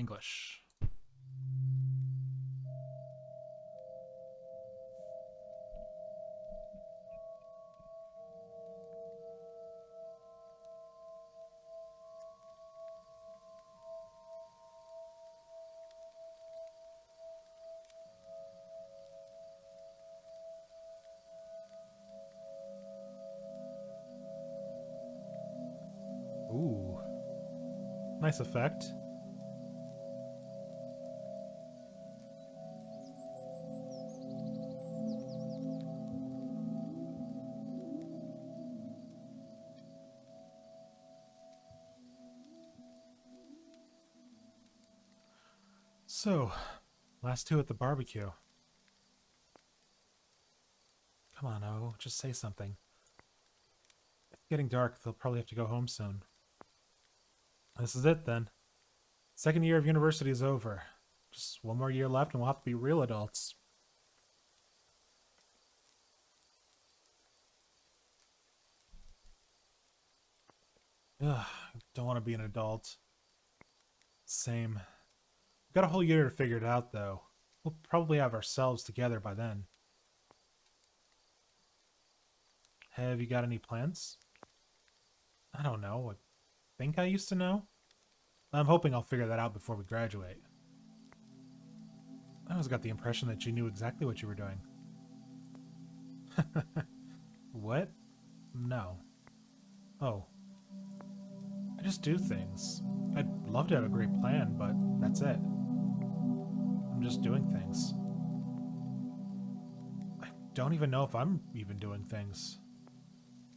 English. Ooh. Nice effect. So, last two at the barbecue. Come on, O, just say something. It's getting dark, they'll probably have to go home soon. This is it, then. Second year of university is over. Just one more year left and we'll have to be real adults. Ugh, don't want to be an adult. Same. We've got a whole year to figure it out, though. We'll probably have ourselves together by then. Have you got any plans? I don't know. I think I used to know. I'm hoping I'll figure that out before we graduate. I always got the impression that you knew exactly what you were doing. What? No. Oh. I just do things. I'd love to have a great plan, but that's it. I'm just doing things. I don't even know if I'm even doing things.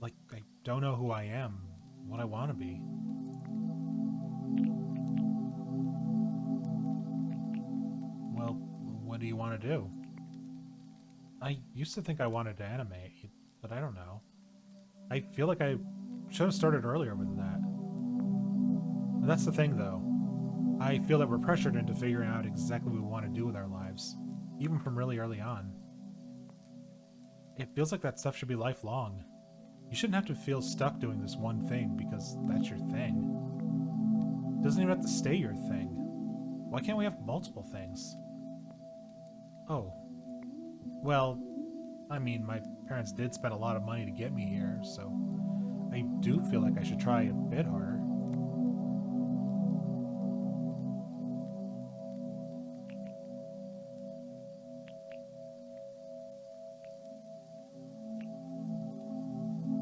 Like, I don't know who I am, what I want to be. Well, what do you want to do? I used to think I wanted to animate, but I don't know. I feel like I should have started earlier with that. But that's the thing, though. I feel that we're pressured into figuring out exactly what we want to do with our lives, even from really early on. It feels like that stuff should be lifelong. You shouldn't have to feel stuck doing this one thing because that's your thing. It doesn't even have to stay your thing. Why can't we have multiple things? Oh. Well, I mean, my parents did spend a lot of money to get me here, so I do feel like I should try a bit harder.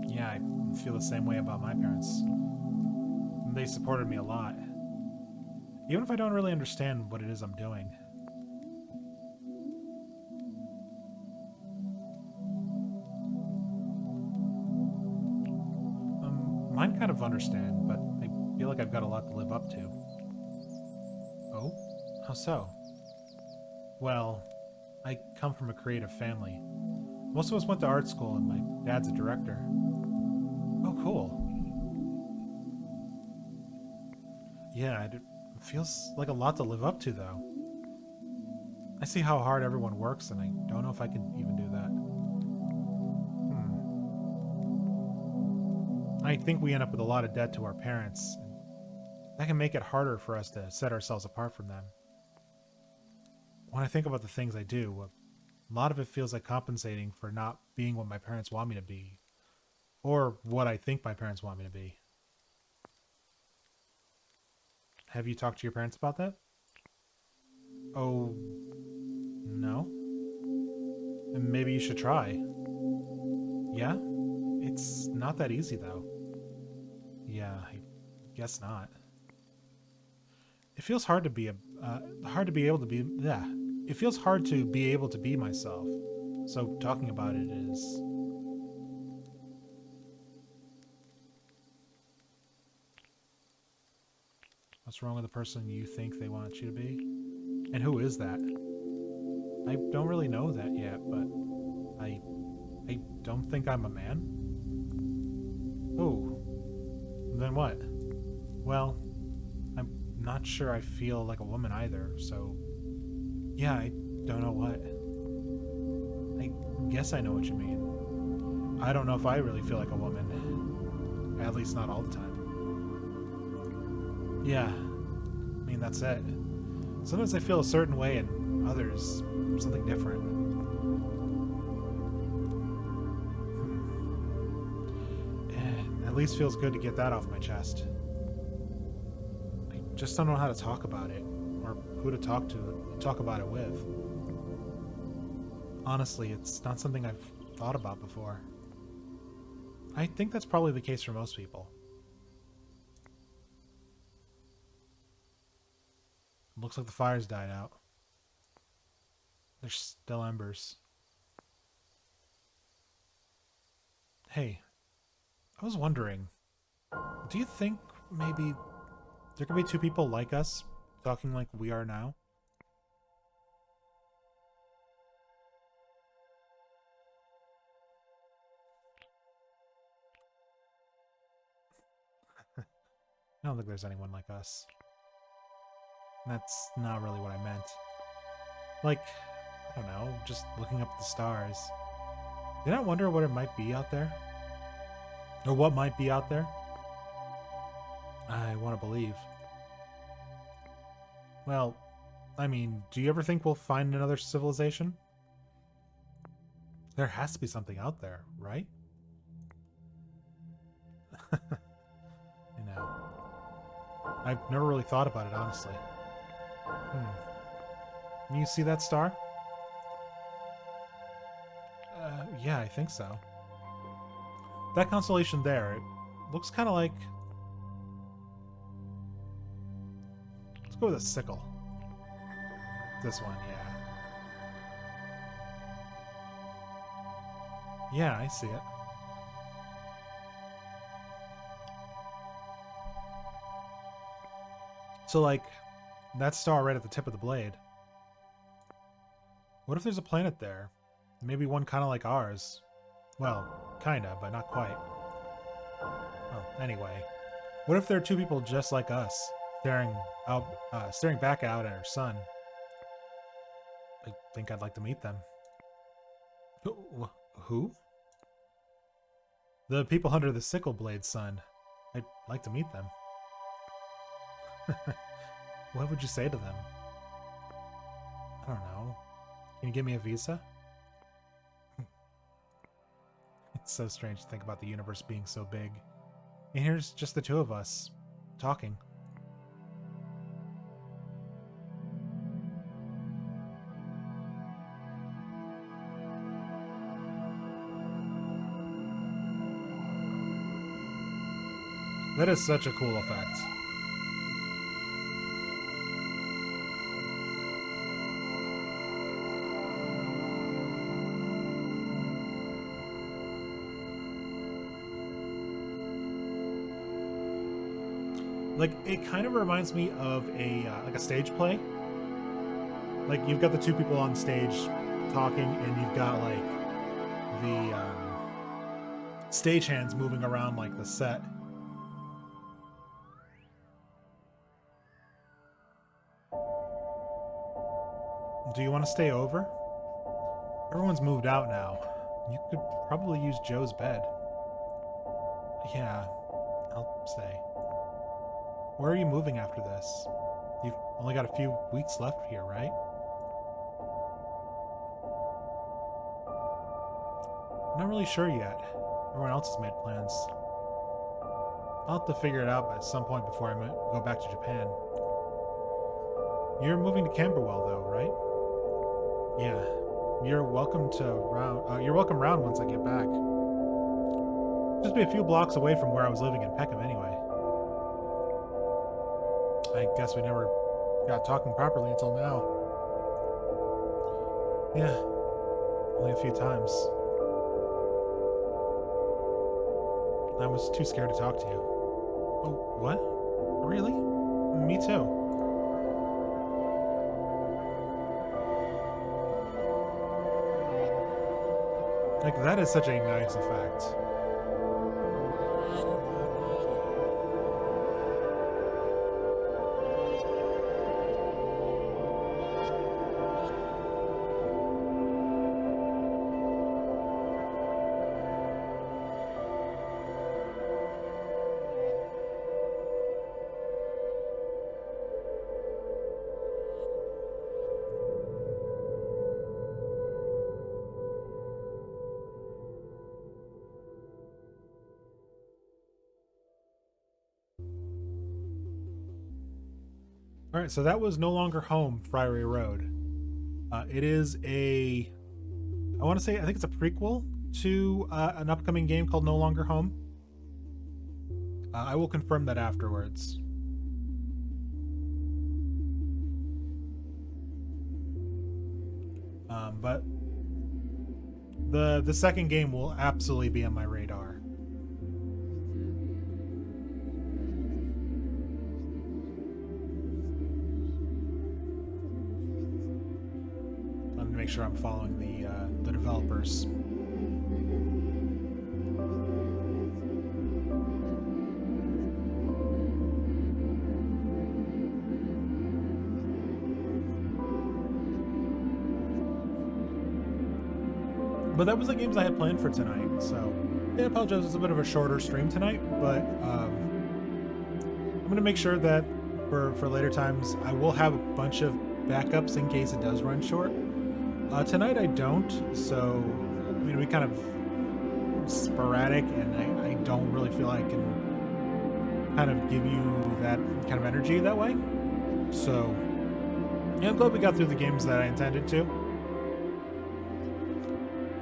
Yeah, I feel the same way about my parents. They supported me a lot. Even if I don't really understand what it is I'm doing. Mine kind of understand, but I feel like I've got a lot to live up to. Oh? How so? Well, I come from a creative family. Most of us went to art school and my dad's a director. Oh, cool. Yeah, it feels like a lot to live up to, though. I see how hard everyone works, and I don't know if I can even do that. I think we end up with a lot of debt to our parents, and that can make it harder for us to set ourselves apart from them. When I think about the things I do, a lot of it feels like compensating for not being what my parents want me to be, or what I think my parents want me to be. Have you talked to your parents about that? Oh, no? And maybe you should try. Yeah? It's not that easy, though. Yeah, I guess not. It feels hard to be hard to be able to be. Yeah, it feels hard to be able to be myself. So talking about it is. What's wrong with the person you think they want you to be? And who is that? I don't really know that yet, but I don't think I'm a man. Oh, then what? Well, I'm not sure I feel like a woman either, so yeah, I don't know what. I guess I know what you mean. I don't know if I really feel like a woman. At least not all the time. Yeah, I mean, that's it. Sometimes I feel a certain way and others something different. At least feels good to get that off my chest. I just don't know how to talk about it, or who to talk about it with. Honestly, it's not something I've thought about before. I think that's probably the case for most people. Looks like the fire's died out. There's still embers. Hey, I was wondering, do you think maybe there could be two people like us talking like we are now? I don't think there's anyone like us. That's not really what I meant. Like, I don't know, just looking up at the stars. Did I wonder what it might be out there? Or what might be out there? I want to believe. Well, I mean, do you ever think we'll find another civilization? There has to be something out there, right? You know, I've never really thought about it, honestly. You see that star? Yeah, I think so. That constellation there, it looks kind of like... Let's go with a sickle. This one, yeah. Yeah, I see it. So, like, that star right at the tip of the blade. What if there's a planet there? Maybe one kind of like ours. Well, kinda, but not quite. Well, anyway. What if there are two people just like us, staring back out at our sun? I think I'd like to meet them. Who? The people under the sickle blade sun. I'd like to meet them. What would you say to them? I don't know. Can you give me a visa? It's so strange to think about the universe being so big. And here's just the two of us, talking. That is such a cool effect. Like, it kind of reminds me of a like a stage play. Like, you've got the two people on stage talking, and you've got like the stagehands moving around like the set. Do you want to stay over? Everyone's moved out now. You could probably use Joe's bed. Yeah, I'll stay. Where are you moving after this? You've only got a few weeks left here, right? I'm not really sure yet. Everyone else has made plans. I'll have to figure it out at some point before I go back to Japan. You're moving to Camberwell, though, right? Yeah. You're welcome round once I get back. Just be a few blocks away from where I was living in Peckham, anyway. I guess we never got talking properly until now. Yeah, only a few times. I was too scared to talk to you. Oh, what? Really? Me too. Like, that is such a nice effect. All right, so that was No Longer Home, Friary Road. It is I want to say, I think it's a prequel to an upcoming game called No Longer Home. I will confirm that afterwards. But the second game will absolutely be on my radar. Let me make sure I'm following the developers. But that was the games I had planned for tonight, so I apologize. It's a bit of a shorter stream tonight, but I'm gonna make sure that for later times I will have a bunch of backups in case it does run short. Tonight I don't, so I mean we kind of sporadic, and I don't really feel I can kind of give you that kind of energy that way. So yeah, I'm glad we got through the games that I intended to.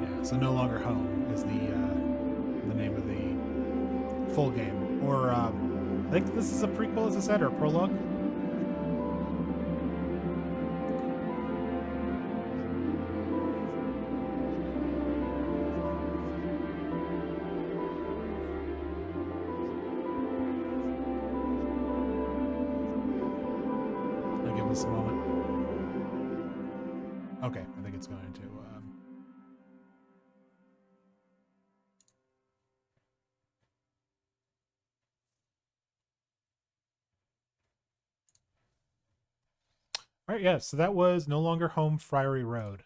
Yeah, so No Longer Home is the name of the full game, or I think this is a prequel, as I said, or a prologue. I'll give this a moment. Okay, I think it's going to. All right, yeah, so that was No Longer Home, Friary Road.